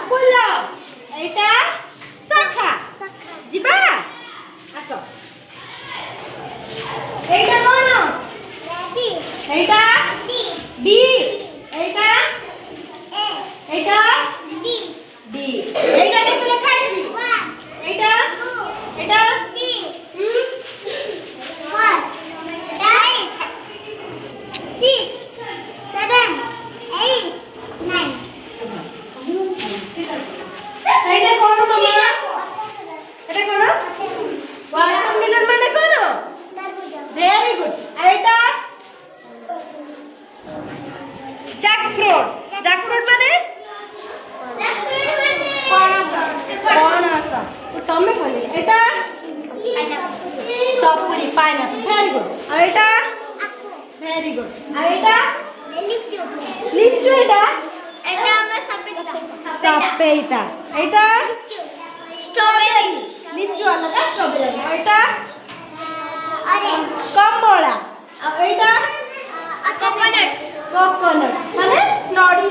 फूल एटा शाखा जिबा आसो एटा कोन एटा बी एटा एटा डी एटा केते लिखा अछि एटा एटा सपेता एटा स्ट्रॉबेरी लिचू अलग स्ट्रॉबेरी एटा ऑरेंज कमला एटा कोकोनट माने नडिया